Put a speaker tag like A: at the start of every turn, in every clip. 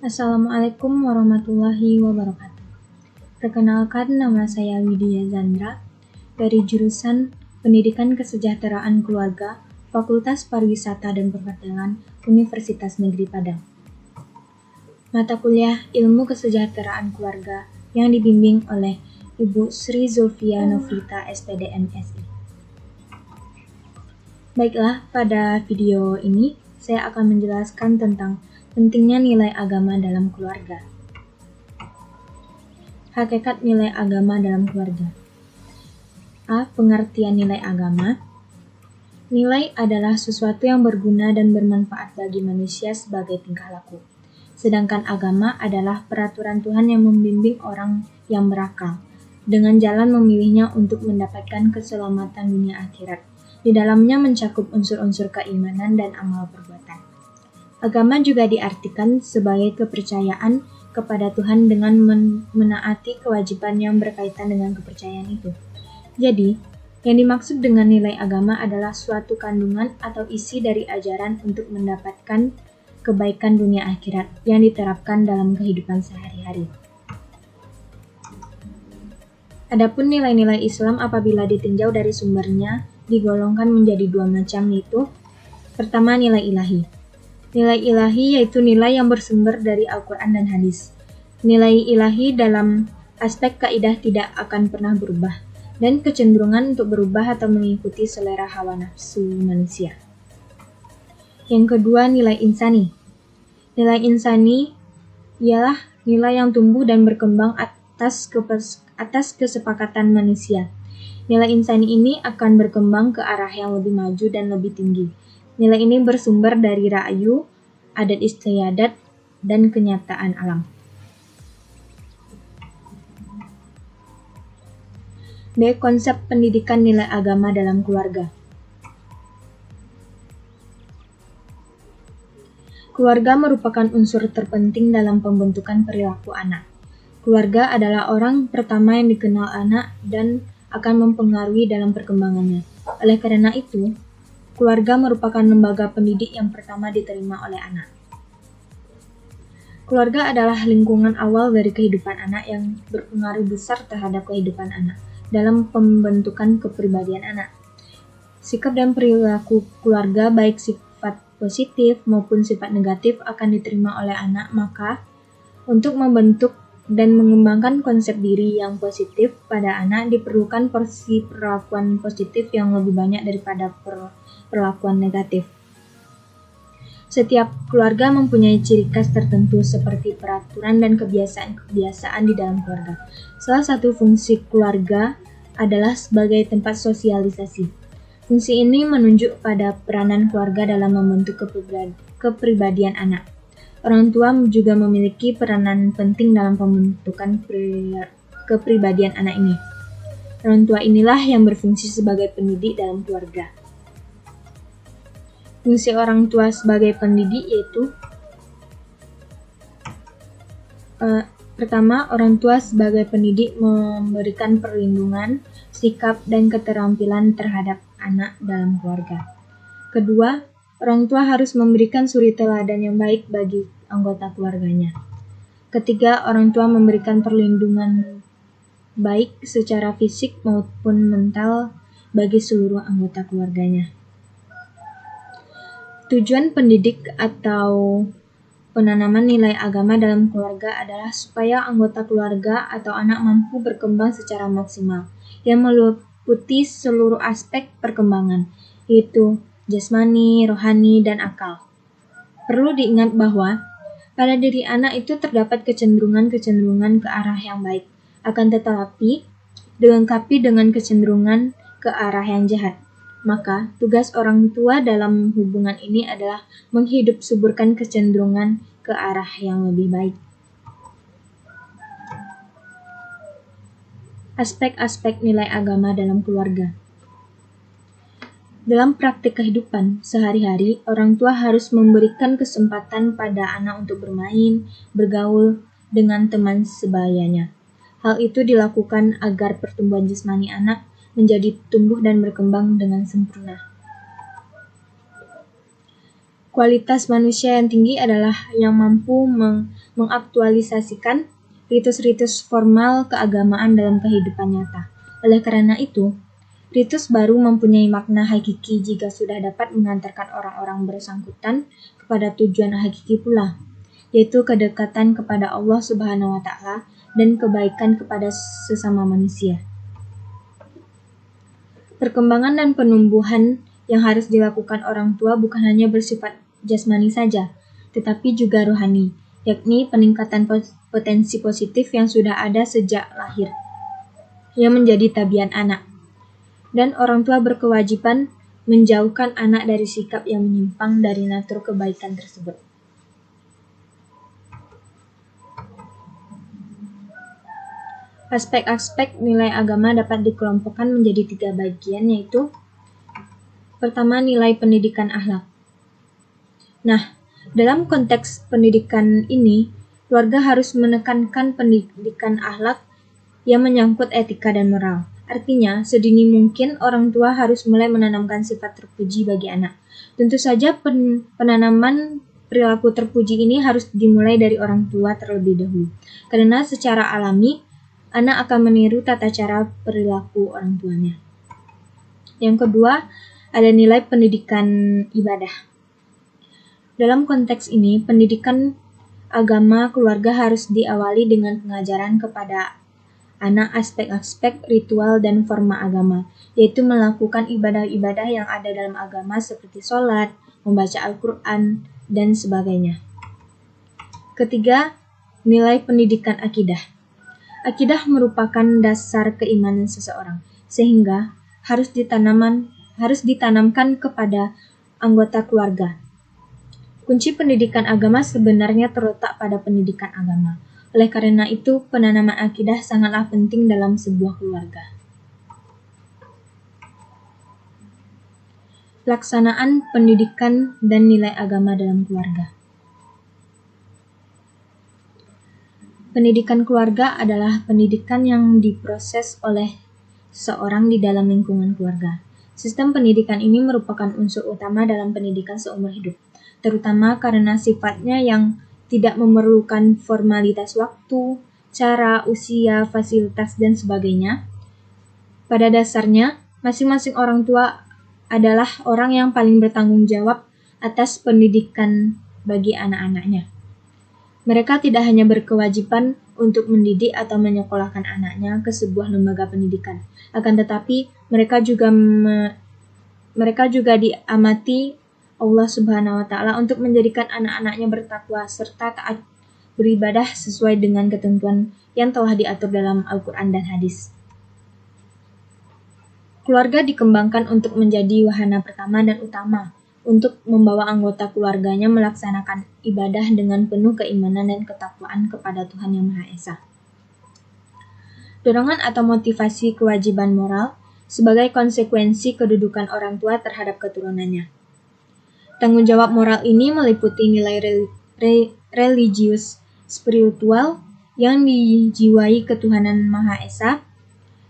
A: Assalamualaikum warahmatullahi wabarakatuh. Perkenalkan, nama saya Widya Zandra dari jurusan Pendidikan Kesejahteraan Keluarga, Fakultas Pariwisata dan Perhotelan, Universitas Negeri Padang. Mata kuliah Ilmu Kesejahteraan Keluarga yang dibimbing oleh Ibu Sri Zulfia Novita SPD MSI. Baiklah, pada video ini saya akan menjelaskan tentang pentingnya nilai agama dalam keluarga. Hakikat nilai agama dalam keluarga. A. Pengertian nilai agama. Nilai adalah sesuatu yang berguna dan bermanfaat bagi manusia sebagai tingkah laku. Sedangkan agama adalah peraturan Tuhan yang membimbing orang yang berakal, dengan jalan memilihnya untuk mendapatkan keselamatan dunia akhirat. Di dalamnya mencakup unsur-unsur keimanan dan amal perbuatan. Agama juga diartikan sebagai kepercayaan kepada Tuhan dengan menaati kewajiban yang berkaitan dengan kepercayaan itu. Jadi, yang dimaksud dengan nilai agama adalah suatu kandungan atau isi dari ajaran untuk mendapatkan kebaikan dunia akhirat yang diterapkan dalam kehidupan sehari-hari. Adapun nilai-nilai Islam apabila ditinjau dari sumbernya digolongkan menjadi dua macam, yaitu pertama, nilai ilahi. Nilai ilahi yaitu nilai yang bersumber dari Al-Quran dan hadis. Nilai ilahi dalam aspek kaidah tidak akan pernah berubah, dan kecenderungan untuk berubah atau mengikuti selera hawa nafsu manusia. Yang kedua, nilai insani. Nilai insani ialah nilai yang tumbuh dan berkembang atas kesepakatan manusia. Nilai insani ini akan berkembang ke arah yang lebih maju dan lebih tinggi. Nilai ini bersumber dari ra'yu, adat istiadat, dan kenyataan alam. B. Konsep pendidikan nilai agama dalam keluarga. Keluarga merupakan unsur terpenting dalam pembentukan perilaku anak. Keluarga adalah orang pertama yang dikenal anak dan akan mempengaruhi dalam perkembangannya. Oleh karena itu, keluarga merupakan lembaga pendidik yang pertama diterima oleh anak. Keluarga adalah lingkungan awal dari kehidupan anak yang berpengaruh besar terhadap kehidupan anak dalam pembentukan kepribadian anak. Sikap dan perilaku keluarga, baik sifat positif maupun sifat negatif, akan diterima oleh anak. Maka, untuk membentuk dan mengembangkan konsep diri yang positif pada anak diperlukan porsi perlakuan positif yang lebih banyak daripada perlakuan negatif. Setiap keluarga mempunyai ciri khas tertentu seperti peraturan dan kebiasaan-kebiasaan di dalam keluarga. Salah satu fungsi keluarga adalah sebagai tempat sosialisasi. Fungsi ini menunjuk pada peranan keluarga dalam membentuk kepribadian anak. Orang tua juga memiliki peranan penting dalam pembentukan kepribadian anak ini. Orang tua inilah yang berfungsi sebagai pendidik dalam keluarga. Fungsi orang tua sebagai pendidik yaitu pertama, orang tua sebagai pendidik memberikan perlindungan, sikap, dan keterampilan terhadap anak dalam keluarga. Kedua, orang tua harus memberikan suri teladan yang baik bagi anggota keluarganya. Ketiga, orang tua memberikan perlindungan baik secara fisik maupun mental bagi seluruh anggota keluarganya. Tujuan pendidik atau penanaman nilai agama dalam keluarga adalah supaya anggota keluarga atau anak mampu berkembang secara maksimal, yang meliputi seluruh aspek perkembangan, yaitu jasmani, rohani, dan akal. Perlu diingat bahwa pada diri anak itu terdapat kecenderungan-kecenderungan ke arah yang baik, akan tetapi dilengkapi dengan kecenderungan ke arah yang jahat. Maka, tugas orang tua dalam hubungan ini adalah menghidup suburkan kecenderungan ke arah yang lebih baik. Aspek-aspek nilai agama dalam keluarga. Dalam praktik kehidupan sehari-hari, orang tua harus memberikan kesempatan pada anak untuk bermain, bergaul dengan teman sebayanya. Hal itu dilakukan agar pertumbuhan jasmani anak menjadi tumbuh dan berkembang dengan sempurna. Kualitas manusia yang tinggi adalah yang mampu mengaktualisasikan ritus-ritus formal keagamaan dalam kehidupan nyata. Oleh karena itu, ritus baru mempunyai makna hakiki jika sudah dapat mengantarkan orang-orang bersangkutan kepada tujuan hakiki pula, yaitu kedekatan kepada Allah Subhanahu wa Ta'ala dan kebaikan kepada sesama manusia. Perkembangan dan penumbuhan yang harus dilakukan orang tua bukan hanya bersifat jasmani saja, tetapi juga rohani, yakni peningkatan potensi positif yang sudah ada sejak lahir, yang menjadi tabiat anak. Dan orang tua berkewajiban menjauhkan anak dari sikap yang menyimpang dari natur kebaikan tersebut. Aspek-aspek nilai agama dapat dikelompokkan menjadi 3 bagian, yaitu pertama, nilai pendidikan akhlak. Nah, dalam konteks pendidikan ini, keluarga harus menekankan pendidikan akhlak yang menyangkut etika dan moral. Artinya, sedini mungkin orang tua harus mulai menanamkan sifat terpuji bagi anak. Tentu saja penanaman perilaku terpuji ini harus dimulai dari orang tua terlebih dahulu, karena secara alami, anak akan meniru tata cara perilaku orang tuanya. Yang kedua, ada nilai pendidikan ibadah. Dalam konteks ini, pendidikan agama keluarga harus diawali dengan pengajaran kepada anak aspek-aspek ritual dan forma agama, yaitu melakukan ibadah-ibadah yang ada dalam agama seperti sholat, membaca Al-Quran, dan sebagainya. Ketiga, nilai pendidikan akidah. Akidah merupakan dasar keimanan seseorang, sehingga harus ditanamkan kepada anggota keluarga. Kunci pendidikan agama sebenarnya terletak pada pendidikan agama. Oleh karena itu, penanaman akidah sangatlah penting dalam sebuah keluarga. Pelaksanaan pendidikan dan nilai agama dalam keluarga. Pendidikan keluarga adalah pendidikan yang diproses oleh seseorang di dalam lingkungan keluarga. Sistem pendidikan ini merupakan unsur utama dalam pendidikan seumur hidup, terutama karena sifatnya yang tidak memerlukan formalitas waktu, cara, usia, fasilitas, dan sebagainya. Pada dasarnya, masing-masing orang tua adalah orang yang paling bertanggung jawab atas pendidikan bagi anak-anaknya. Mereka tidak hanya berkewajiban untuk mendidik atau menyekolahkan anaknya ke sebuah lembaga pendidikan, akan tetapi mereka juga diamati Allah Subhanahu wa Ta'ala untuk menjadikan anak-anaknya bertakwa serta taat beribadah sesuai dengan ketentuan yang telah diatur dalam Al-Quran dan hadis. Keluarga dikembangkan untuk menjadi wahana pertama dan utama untuk membawa anggota keluarganya melaksanakan ibadah dengan penuh keimanan dan ketakwaan kepada Tuhan Yang Maha Esa. Dorongan atau motivasi kewajiban moral sebagai konsekuensi kedudukan orang tua terhadap keturunannya. Tanggung jawab moral ini meliputi nilai religius spiritual yang dijiwai ketuhanan Maha Esa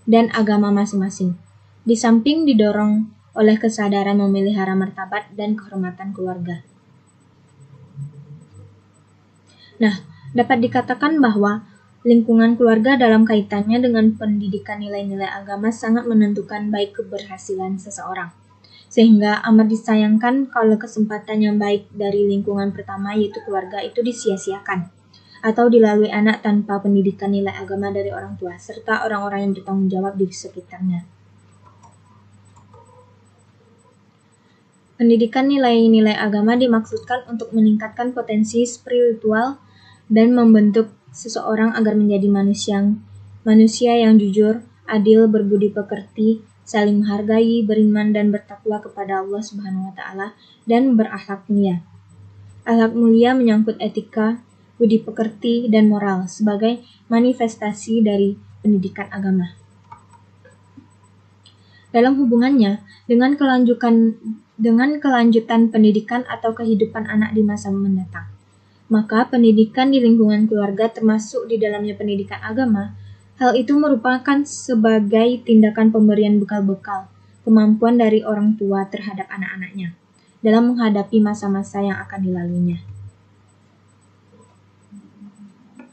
A: dan agama masing-masing, di samping didorong oleh kesadaran memelihara martabat dan kehormatan keluarga. Nah, dapat dikatakan bahwa lingkungan keluarga dalam kaitannya dengan pendidikan nilai-nilai agama sangat menentukan baik keberhasilan seseorang. Sehingga amat disayangkan kalau kesempatan yang baik dari lingkungan pertama yaitu keluarga itu disia-siakan atau dilalui anak tanpa pendidikan nilai agama dari orang tua serta orang-orang yang bertanggung jawab di sekitarnya. Pendidikan nilai-nilai agama dimaksudkan untuk meningkatkan potensi spiritual dan membentuk seseorang agar menjadi manusia yang jujur, adil, berbudi pekerti, saling menghargai, beriman dan bertakwa kepada Allah Subhanahu wa Ta'ala dan berakhlak mulia. Akhlak mulia menyangkut etika, budi pekerti dan moral sebagai manifestasi dari pendidikan agama. Dalam hubungannya dengan kelanjutan pendidikan atau kehidupan anak di masa mendatang, maka pendidikan di lingkungan keluarga termasuk di dalamnya pendidikan agama, hal itu merupakan sebagai tindakan pemberian bekal-bekal kemampuan dari orang tua terhadap anak-anaknya. dalam menghadapi masa-masa yang akan dilaluinya.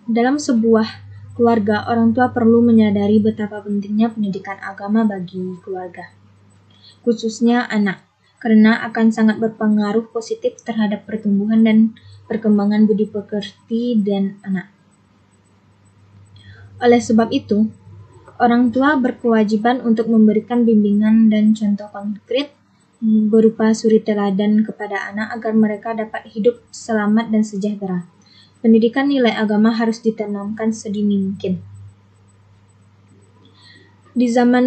A: Dalam sebuah keluarga, orang tua perlu menyadari betapa pentingnya pendidikan agama bagi keluarga, khususnya anak, karena akan sangat berpengaruh positif terhadap pertumbuhan dan perkembangan budi pekerti dan anak. Oleh sebab itu, orang tua berkewajiban untuk memberikan bimbingan dan contoh konkret berupa suri teladan kepada anak agar mereka dapat hidup selamat dan sejahtera. Pendidikan nilai agama harus ditanamkan sedini mungkin. Di zaman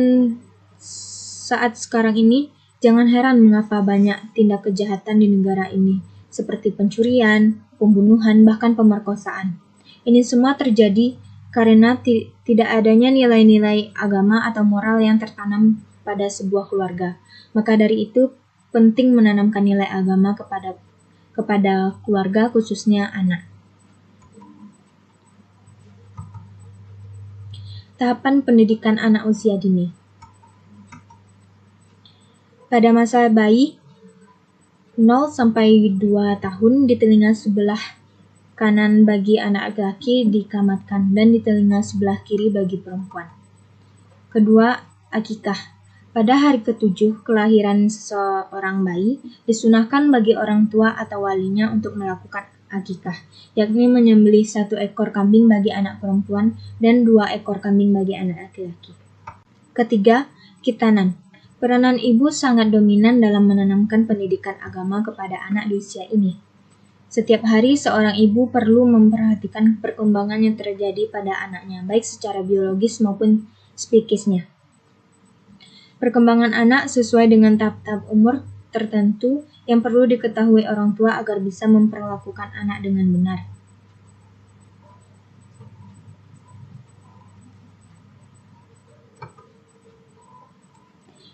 A: saat sekarang ini, jangan heran mengapa banyak tindak kejahatan di negara ini, seperti pencurian, pembunuhan, bahkan pemerkosaan. Ini semua terjadi karena tidak adanya nilai-nilai agama atau moral yang tertanam pada sebuah keluarga. Maka dari itu, penting menanamkan nilai agama kepada keluarga, khususnya anak. Tahapan pendidikan anak usia dini. Pada masa bayi, 0-2 tahun, di telinga sebelah kanan bagi anak laki-laki dikamatkan dan di telinga sebelah kiri bagi perempuan. Kedua, akikah. Pada hari ke-7 kelahiran seseorang bayi, disunahkan bagi orang tua atau walinya untuk melakukan akikah, yakni menyembelih 1 ekor kambing bagi anak perempuan dan 2 ekor kambing bagi anak laki-laki. Ketiga, khitanan. Peranan ibu sangat dominan dalam menanamkan pendidikan agama kepada anak di usia ini. Setiap hari seorang ibu perlu memperhatikan perkembangan yang terjadi pada anaknya, baik secara biologis maupun psikisnya. Perkembangan anak sesuai dengan tahap-tahap umur tertentu yang perlu diketahui orang tua agar bisa memperlakukan anak dengan benar.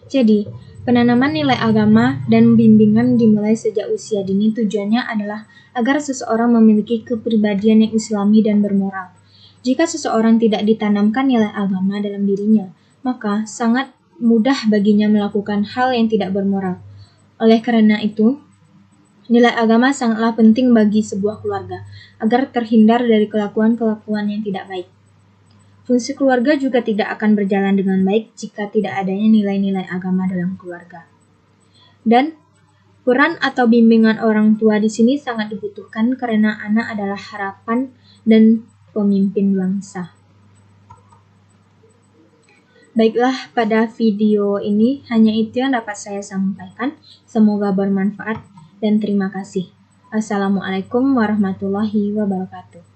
A: Jadi, penanaman nilai agama dan bimbingan dimulai sejak usia dini tujuannya adalah agar seseorang memiliki kepribadian yang islami dan bermoral. Jika seseorang tidak ditanamkan nilai agama dalam dirinya, maka sangat mudah baginya melakukan hal yang tidak bermoral. Oleh karena itu, nilai agama sangatlah penting bagi sebuah keluarga, agar terhindar dari kelakuan-kelakuan yang tidak baik. Fungsi keluarga juga tidak akan berjalan dengan baik jika tidak adanya nilai-nilai agama dalam keluarga. Dan peran atau bimbingan orang tua di sini sangat dibutuhkan karena anak adalah harapan dan pemimpin bangsa. Baiklah, pada video ini hanya itu yang dapat saya sampaikan. Semoga bermanfaat dan terima kasih. Assalamualaikum warahmatullahi wabarakatuh.